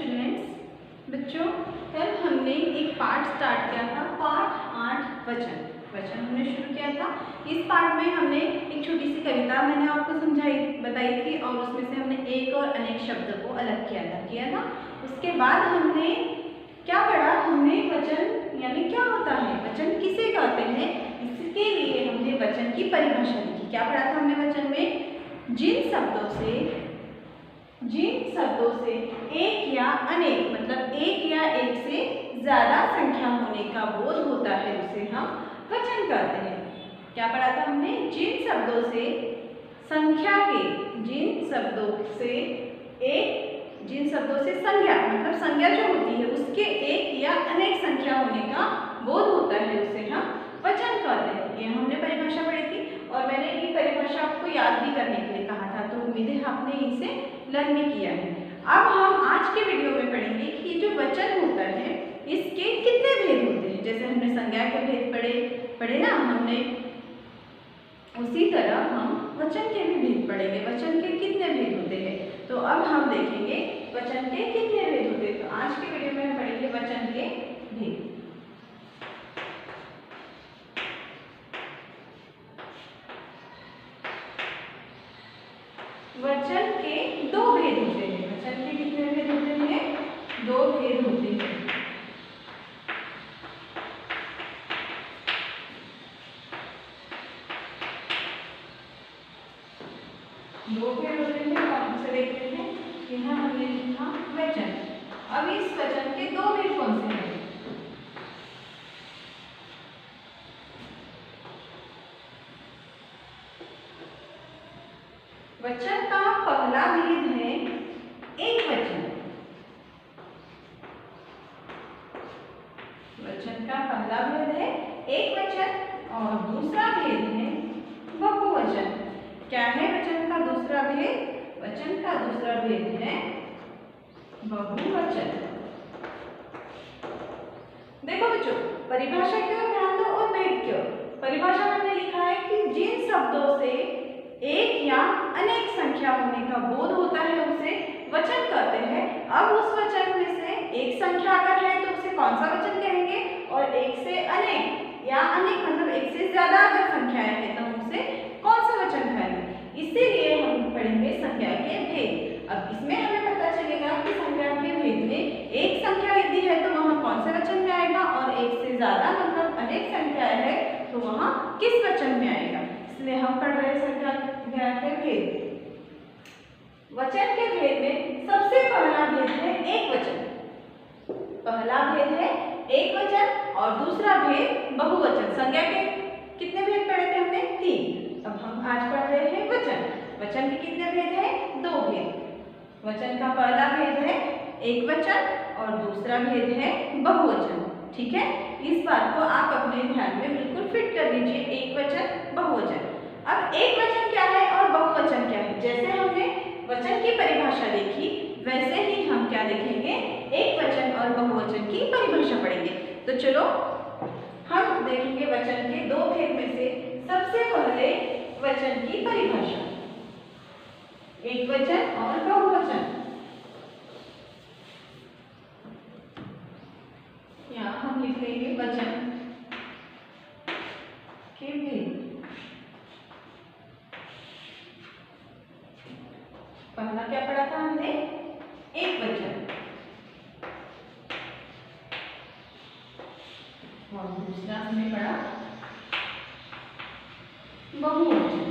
Students, बच्चों कल हमने एक पार्ट स्टार्ट किया था, पार्ट 8 वचन हमने शुरू किया था। इस पार्ट में हमने एक छोटी सी कविता मैंने आपको बताई थी और उसमें से हमने एक और अनेक शब्द को अलग किया था। उसके बाद हमने क्या पढ़ा, हमने वचन यानी क्या होता है, वचन किसे कहते हैं, इसके लिए हमने वचन की परिभाषा लिखी। क्या पढ़ा था हमने वचन में, जिन शब्दों से एक या अनेक मतलब एक या एक से ज्यादा संख्या होने का बोध होता है उसे हम वचन कहते हैं। क्या पढ़ा था हमने, जिन शब्दों से संख्या संज्ञा मतलब संज्ञा जो होती है उसके एक या अनेक संख्या होने का बोध होता है उसे हम वचन कहते हैं। ये हमने परिभाषा पढ़ी थी और मैंने ये परिभाषा आपको याद भी करने के लिए कहा था, तो उम्मीद है आपने इसे लर्न भी किया है। अब हम आज के वीडियो में पढ़ेंगे कि जो वचन होता है इसके कितने भेद होते हैं। जैसे हमने संज्ञा के भेद पढ़े ना हमने, उसी तरह हम वचन के भी भेद पढ़ेंगे। वचन के कितने भेद होते हैं, तो अब हम देखेंगे वचन के कितने भेद होते हैं। तो आज के वीडियो में हम पढ़ेंगे वचन के भेद। वचन के दो भेद होते हैं। वचन के कितने भेद होते हैं, दो भेद होते हैं। दो भेद होते हैं, कौन से देखते हैं, यहाँ हमने लिखा वचन। अब इस वचन के दो भेद कौन से हैं, वचन का पहला भेद है एक वचन। वचन का पहला भेद है एक वचन और दूसरा भेद है बहुवचन। क्या है वचन का दूसरा भेद, वचन का दूसरा भेद है बहुवचन। देखो बच्चों, परिभाषा क्यों ध्यान दो और भेद क्यों। परिभाषा में हमने लिखा है कि जिन शब्दों से एक या अनेक संख्या होने का बोध होता है उसे वचन कहते हैं। अब उस वचन में से एक संख्या अगर है तो उसे कौन सा वचन कहेंगे, और एक से अनेक या अनेक मतलब एक से ज्यादा अगर संख्याएं हैं तो हम उसे कौन सा वचन कहेंगे। इसीलिए हम पढ़ेंगे संख्या के भेद। अब इसमें हमें पता चलेगा कि संख्या के भेद में एक संख्या यदि है तो वहाँ कौन से वचन में आएगा, और एक से ज्यादा मतलब अनेक संख्याएं है तो वहाँ किस वचन में आएगा। इसलिए हम पढ़ रहे हैं संख्या के भेद। वचन के भेद में सबसे पहला भेद है एक वचन। पहला भेद है एक वचन और दूसरा भेद बहुवचन। संज्ञा के कितने भेद पढ़े थे हमने, 3। अब हम आज पढ़ रहे हैं वचन। वचन के कितने भेद हैं, 2 भेद। वचन का पहला भेद है एक वचन और दूसरा भेद है बहुवचन। ठीक है, इस बात को आप अपने ध्यान में बिल्कुल फिट कर लीजिए, एक वचन बहुवचन। अब एक वचन क्या है और बहुवचन क्या है, जैसे हमने वचन की परिभाषा देखी वैसे ही हम क्या देखेंगे, एक वचन और बहुवचन की परिभाषा पढ़ेंगे। तो चलो हम देखेंगे वचन के दो भेद में से सबसे पहले वचन की परिभाषा, एक वचन और बहुवचन। यहाँ हम लिख लेंगे वचन के भेद। पहला क्या पढ़ा था हमने, एक वचन, और दूसरा हमने पढ़ा बहुवचन।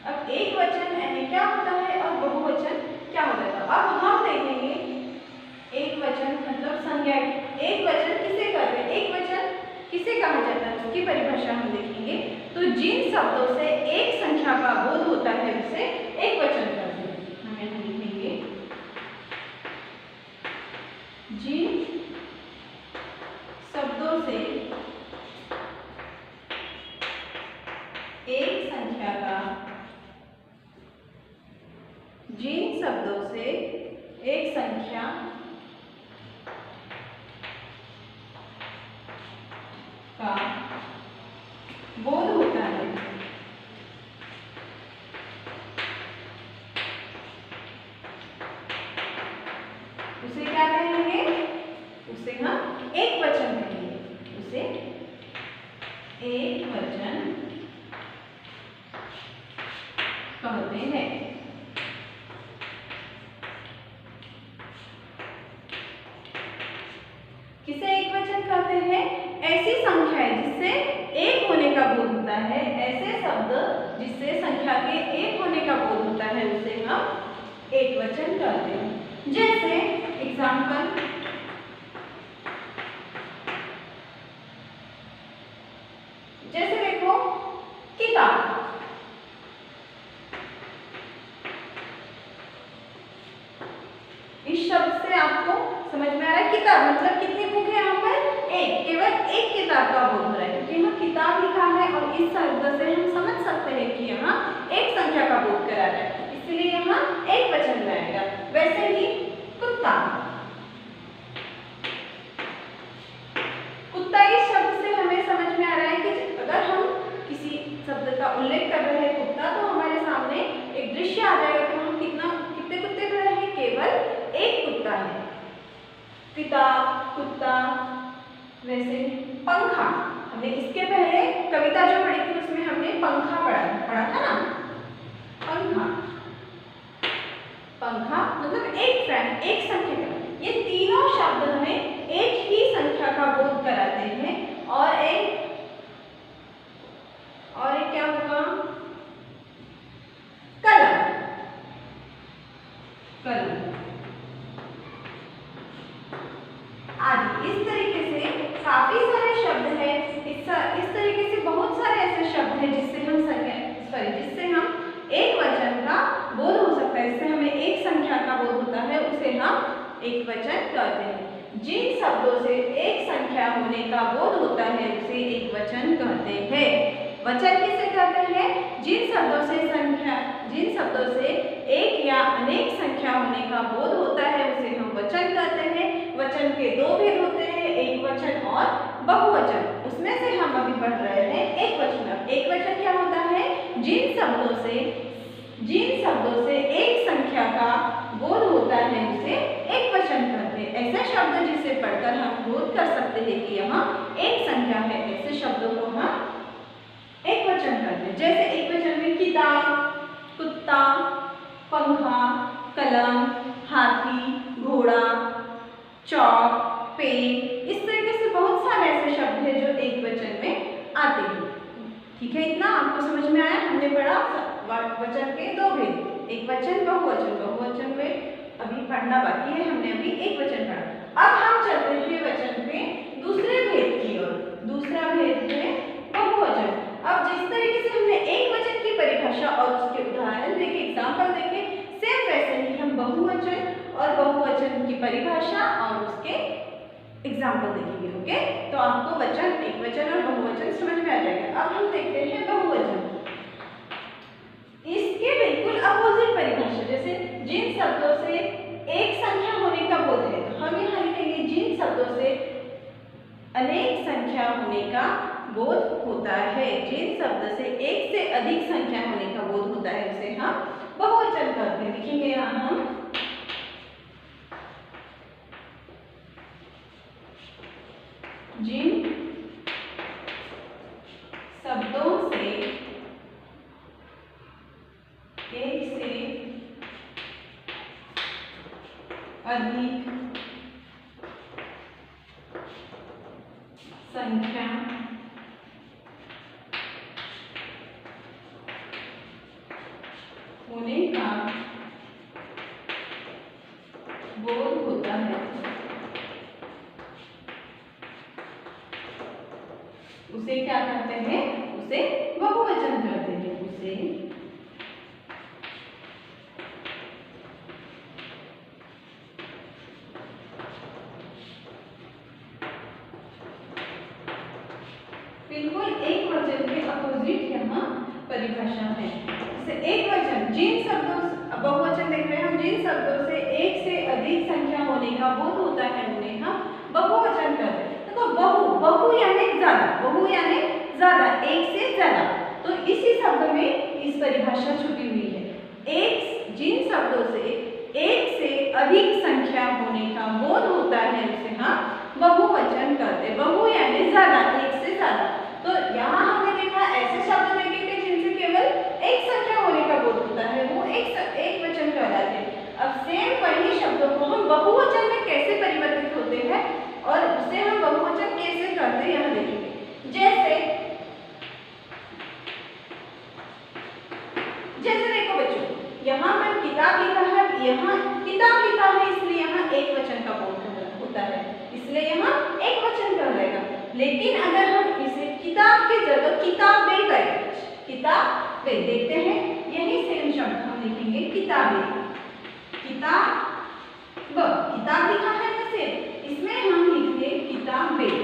अब एक वचन यानी क्या होता है और बहुवचन क्या होता है। अब हम देखेंगे एक वचन मतलब संज्ञा। एक वचन किसे कहते हैं, एक वचन किसे कहा जाता है उसकी परिभाषा हम देखेंगे। तो जिन शब्दों से एक संख्या का बोध होता है उसे एक वचन कहते हैं। हम यहाँ लिखेंगे जिन शब्दों से एक संख्या का, जिन शब्दों से एक संख्या का बोध होता है उसे हम एक वचन कहेंगे, उसे एक वचन कहते हैं। किसे एक वचन कहते हैं? ऐसी संख्या है जिससे एक होने का बोध होता है, ऐसे शब्द जिससे संख्या के एक होने का बोध होता है उसे हम एक वचन कहते हैं। जैसे एग्जाम्पल, जैसे देखो किताब, इस शब्द से आपको समझ में आ रहा है किताब मतलब कितनी बुक है यहाँ पर? एक, केवल एक किताब का बोध हो रहा है क्योंकि यहाँ किताब लिखा है और इस शब्द से हम समझ सकते हैं कि यहाँ एक संख्या का बोध करा रहा है, इसलिए यहाँ एक वचन रहेगा। वैसे ही कुत्ता, कुत्ता इस शब्द से हमें समझ में आ रहा है कि अगर हम किसी शब्द का उल्लेख कर रहे हैं कुत्ता, तो हमारे सामने एक दृश्य आ जाएगा कि हम कितने कुत्ते खड़े हैं, केवल एक कुत्ता है। किताब, कुत्ता। वैसे पंखा, हमने इसके पहले कविता जो पढ़ी थी उसमें हमने पंखा पढ़ा था ना, पंखा, पंखा मतलब एक फैन, एक संख्या का। ये तीनों शब्द हमें एक ही संख्या का बोध कराते हैं। और एक क्या होगा? कलम, कलम आदि। इस तरीके से काफी सारे शब्द हैं। इस तरीके से बहुत सारे ऐसे शब्द हैं जिससे हम एक वचन का बोध हो सकता है, जिससे हमें एक संख्या का बोध होता है, उसे हम एक वचन कहते हैं। जिन शब्दों से एक संख्या होने का बोध होता है उसे एक वचन कहते हैं। वचन किसे कहते हैं? जिन शब्दों से एक या अनेक संख्या होने का बोध होता है उसे हम वचन कहते हैं। वचन के दो भेद होते हैं, एक वचन और बहुवचन। उसमें से हम अभी पढ़ रहे हैं एक वचन। एक वचन क्या होता है? जिन शब्दों से एक संख्या का बोध होता है उसे एक वचन कहते हैं। ऐसे शब्द जिसे पढ़कर हम बोध कर सकते हैं कि यहाँ एक संख्या है, ऐसे शब्दों को हम एक वचन कहते हैं। जैसे एक वचन में किताब, कुत्ता, पंखा, कलम, हाथी, घोड़ा, चौक, पेन, इस तरीके से बहुत सारे ऐसे शब्द हैं जो एक वचन में आते हैं। ठीक है, इतना आपको समझ में आया? हमने पढ़ा वचन के दो भेद, एक वचन, बहुवचन। बहुवचन में अभी पढ़ना बाकी है, हमने अभी एक वचन पढ़ा। अब हम चलते हैं वचन के दूसरे भेद की ओर। दूसरा भेद है बहुवचन। अब जिस तरीके से हमने एक वचन की परिभाषा और उसके उदाहरण देखे, एग्जाम्पल देखे, सेम वैसे ही हम बहुवचन और बहुवचन की परिभाषा और उसके एग्जाम्पल देखेंगे। ओके, तो आपको वचन, एक वचन और बहुवचन समझ में आ जाएगा। अब हम देखते हैं बहुवचन। इसके बिल्कुल अपोजिट परिभाषा, जैसे जिन शब्दों से एक संख्या होने का बोध है, तो हम यहाँ लिखेंगे जिन शब्दों से अनेक संख्या होने का बोध होता है। जिन शब्द से एक से अधिक संख्या होने का बोध होता है उसे हम बहुवचन कहते हैं। लिखेंगे यहाँ हम जिन शब्दों से एक से अधिक संख्या होने का बोध होता है उसे क्या कहते हैं? उसे बहुवचन कहते हैं। उसे बिल्कुल एक वचन के अपोजिट यहाँ परिभाषा है। जैसे एक वचन, जिन शब्दों, बहुवचन देख रहे हैं हम, जिन शब्दों से एक से अधिक संख्या होने का बोध होता है उन्हें हम बहुवचन कहते हैं। तो बहु यानी ज्यादा, बहु यानी ज्यादा, एक से ज्यादा। तो इसी शब्द में इस परिभाषा छुपी हुई है। जिन शब्दों से एक से अधिक संख्या होने का बोध होता है उसे हम बहुवचन कहते हैं। बहु यानी ज्यादा, एक से ज्यादा। तो यहाँ हमने देखा ऐसे शब्द देखे थे जिनसे केवल एक संख्या होने का बोध होता है, वो एक वचन कहलाते हैं। अब सेम वही शब्दों को हम बहुवचन में कैसे परिवर्तित होते हैं और उसे हम बहुवचन कैसे करते हैं यहाँ देखेंगे। जैसे देखो बच्चों, यहाँ पर किताब लिखा है, यहाँ किताब लिखा है, इसलिए यहाँ एक वचन का बोध होता है, इसलिए यहाँ एक वचन कहलाएगा। लेकिन अगर हम इसे किताब की जगह किताबें करें, किताबें देखते हैं, यही सेम शब्द हम लिखेंगे किताबें। किताब लिखा है वैसे, इसमें हम लिखेंगे किताबें।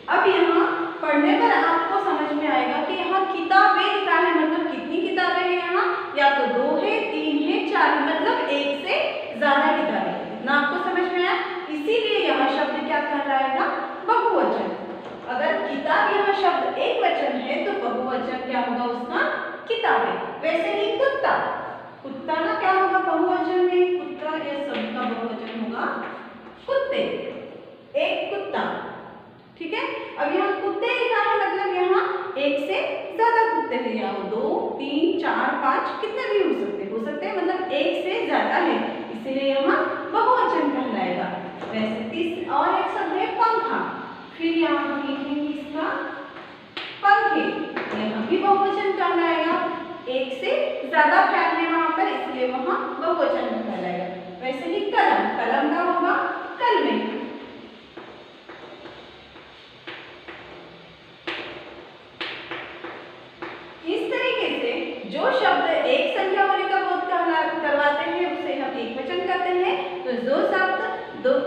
अब यहाँ पढ़ने पर आपको समझ में आएगा कि यहाँ किताबें लिखा है, मतलब कितनी किताबें हैं यहाँ, या तो 2 है, 3 है, 4, मतलब एक से ज्यादा किताबें हैं ना। आपको समझ में आया? इसीलिए यहाँ शब्द क्या कहलाएगा? बहुवचन। अगर किताब यहाँ शब्द एक वचन है तो बहुवचन क्या होगा उसका? किताबें। वैसे ही कुत्ता, कुत्ता ना क्या होगा बहुवचन में? कुत्ता या शब्द का बहुवचन होगा कुत्ते, एक कुत्ता। ठीक है। अब यहाँ कुत्ते लिखा है, मतलब यहाँ एक से ज्यादा कुत्ते हैं, या 2, 3, 4, 5 कितने भी हो सकते हैं, मतलब एक से ज्यादा है, इसीलिए यहाँ बहुवचन कहलाएगा। वैसे और एक शब्द है पंखा, फिर यहाँ हम लिखेंगे इसका पंखे, यहाँ भी बहुवचन कहलाएगा, एक से ज्यादा फैल है वहां पर, इसलिए वहां बहुवचन कहलाएगा। वैसे ही कलम, कलम का होगा कलमे। इस तरीके से जो शब्द एक संख्या होने का बोध करवाते हैं उसे हम एक वचन कहते हैं, तो जो शब्द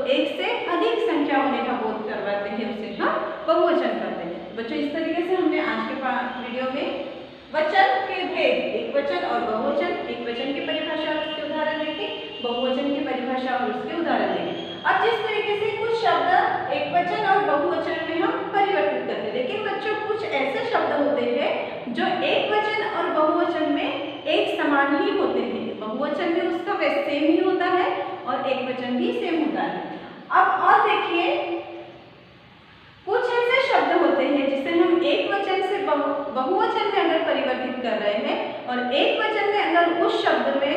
एक से अधिक संख्या होने का बोध करवाते हैं उसे हम बहुवचन कहते हैं। बच्चों, इस तरीके से हमने आज के वीडियो में वचन के भेद, एक वचन और बहुवचन, एक वचन की परिभाषा और उसके उदाहरण लेके, बहुवचन की परिभाषा और उसके उदाहरण लेंगे। अब जिस तरीके से कुछ शब्द एक वचन और बहुवचन में हम परिवर्तित करते हैं, लेकिन बच्चों कुछ ऐसे शब्द होते हैं जो एक वचन और बहुवचन में एक समान ही होते हैं। बहुवचन में उसका वैसे सेम ही होता है और एक वचन भी सेम होता है। अब और देखिए, कुछ ऐसे शब्द होते हैं जिसे हम एक वचन से बहुवचन में अगर परिवर्तित कर रहे हैं और एक वचन में अगर उस शब्द में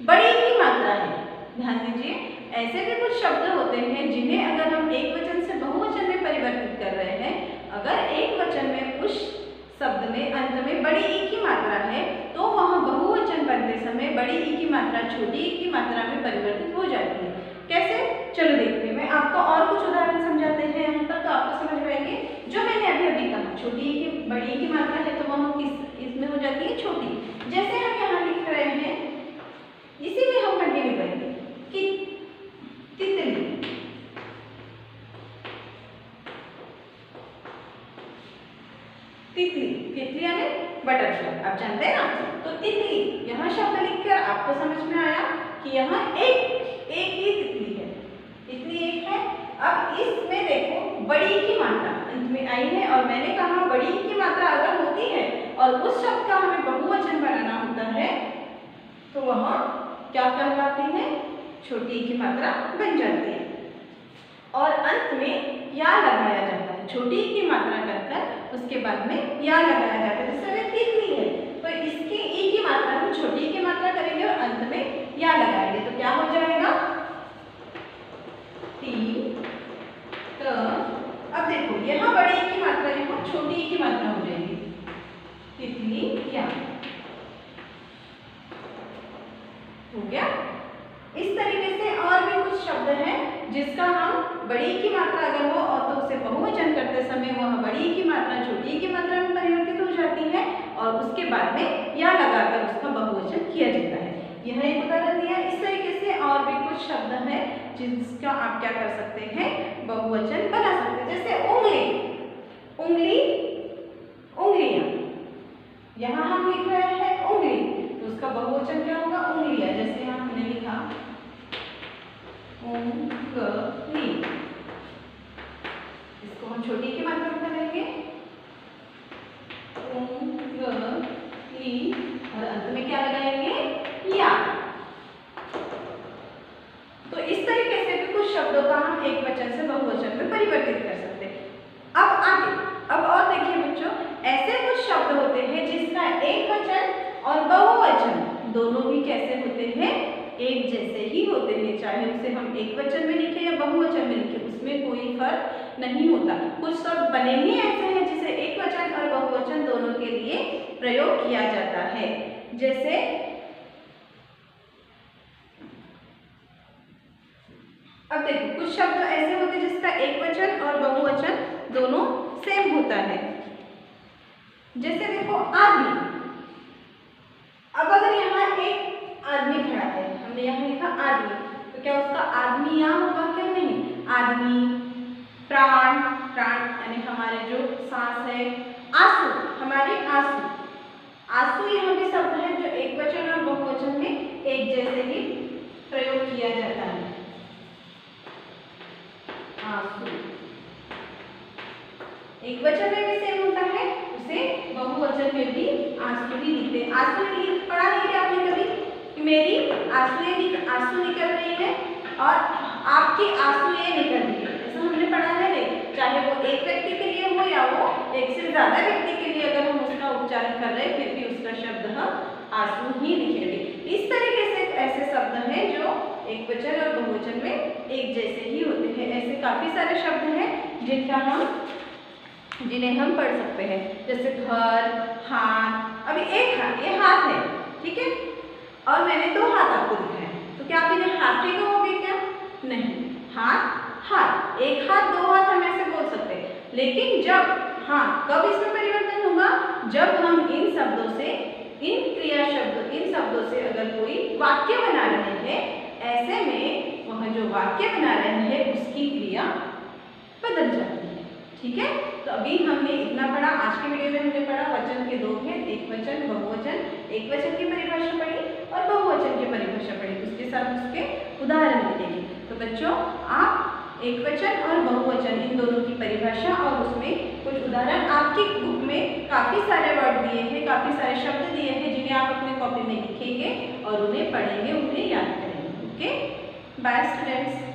बड़ी की मात्रा है, ध्यान दीजिए, ऐसे भी कुछ शब्द होते हैं जिन्हें अगर हम एक वचन से बहुवचन में परिवर्तित कर रहे हैं, अगर एक वचन में उस शब्द में अंत में बड़ी ई की मात्रा है तो वहाँ बहुवचन बनते समय बड़ी ई की मात्रा छोटी ई की मात्रा में परिवर्तित हो जाती है। कैसे? चलो देखते हैं। मैं आपको और कुछ उदाहरण समझाते हैं यहाँ पर, तो आपको समझ में आएंगे। जो मैंने अभी कहा, छोटी ई की बड़ी ई की मात्रा है तो वहाँ किस इसमें हो जाती है छोटी। जैसे हम यहाँ लिख रहे हैं, इसी में हम कंटिन्यू करेंगे कि तितली, तितली, तितली यानी बटरफ्लाई, आप जानते हैं ना। तो तितली यहाँ शब्द लिखकर आपको समझ में आया कि यहाँ एक ही तितली है, तितली एक है। अब इसमें देखो बड़ी की मात्रा अंत में आई है और मैंने कहा बड़ी की मात्रा अगर होती है और उस शब्द का हमें बहुवचन बनाना होता है तो वह क्या कहलाती है? छोटी की मात्रा बन जाती है और अंत में या लगाया जाता है। छोटी की मात्रा कर उसके बाद में या लगाया जाता है। जैसे तितली है तो इसकी ई की मात्रा हम छोटी की मात्रा करेंगे और अंत में या लगाएंगे तो क्या हो जाएगा? ती त। अब देखो यहाँ बड़ी ई की मात्रा है, छोटी ई की मात्रा हो जाएगी, तितली या। हो गया। इस तरीके से और भी कुछ शब्द हैं जिसका हम बड़ी की मात्रा अगर हो और तो उसे बहुवचन करते समय वह बड़ी की मात्रा छोटी की मात्रा में परिवर्तित हो जाती है और उसके बाद में या लगाकर उसका बहुवचन किया जाता है। यह एक उदाहरण दिया। इस तरीके से और भी कुछ शब्द हैं जिसका आप क्या कर सकते हैं? बहुवचन बना सकते हैं। जैसे उंगली, उंगली, उंगलियां, यहाँ हम लिख रहे हैं उंगली तो उसका बहुवचन क्या होगा? उंगलियां। जैसे यहाँ हमने लिखा उंगली, इसको हम छोटी की मात्रा में करेंगे उंगली और अंत में क्या लगाएंगे? या। दोनों ही कैसे होते हैं, एक जैसे ही होते हैं, चाहे उसे हम एक वचन में लिखें या बहुवचन में लिखें, उसमें कोई फर्क नहीं होता। कुछ शब्द बने ही ऐसे हैं जिसे एक वचन और बहुवचन दोनों के लिए प्रयोग किया जाता है। जैसे अब देखो, कुछ शब्द ऐसे होते हैं जिसका एक वचन और बहुवचन दोनों सेम होता है। जैसे देखो आदमी, अब अगर यहाँ एक आदमी खड़ा है, हमने यहाँ लिखा आदमी, तो क्या उसका आदमी यहाँ होगा क्या? नहीं। आदमी, प्राण, प्राण यानी हमारे जो सांस है, आंसू, हमारे आंसू, आंसू यहाँ भी शब्द है जो एक वचन और बहुवचन में एक जैसे ही प्रयोग किया जाता है। आंसू एक वचन में भी सेम होता है, उसे बहुवचन में भी आंसू ही लिखते हैं। आंसू पढ़ा नहीं है आपने कभी कि मेरी आंसू निकल रही है और आपकी आंसुएं निकल रही है, ऐसा हमने पढ़ा है नहीं। चाहे वो एक व्यक्ति के लिए हो या वो एक से ज्यादा व्यक्ति के लिए, अगर हम उसका उच्चारण कर रहे हैं फिर भी उसका शब्द हम आंसू ही लिखेंगे। इस तरीके से ऐसे शब्द हैं जो एक वचन और बहुवचन में एक जैसे ही होते हैं। ऐसे काफी सारे शब्द हैं जिन्हें हम पढ़ सकते हैं, जैसे घर, हाथ। अभी एक हाथ, ये हाथ है, ठीक है, और मैंने दो हाथ आपको दिखाए, तो क्या आप इन्हें हाथ ही कहोगे क्या? नहीं, हाथ हाथ, एक हाथ दो हाथ हम ऐसे बोल सकते हैं। लेकिन जब, हाँ, कब इसमें परिवर्तन होगा? जब हम इन शब्दों से, इन क्रिया शब्दों, इन शब्दों से अगर कोई वाक्य बना रहे हैं, ऐसे में वह जो वाक्य बना रहे हैं उसकी क्रिया बदल जाती है। ठीक है, तो अभी हमने इतना पढ़ा। आज के वीडियो में हमने पढ़ा वचन के दो भेद, एक वचन, बहुवचन। एक वचन की परिभाषा पढ़ी और बहुवचन की परिभाषा पढ़ी, उसके साथ उसके उदाहरण भी देखे। तो बच्चों, आप एक वचन और बहुवचन इन दोनों की परिभाषा और उसमें कुछ उदाहरण, आपकी बुक में काफी सारे वर्ड दिए हैं, काफी सारे शब्द दिए हैं, जिन्हें आप अपने कॉपी में लिखेंगे और उन्हें पढ़ेंगे, उन्हें याद करेंगे। Okay, bye students.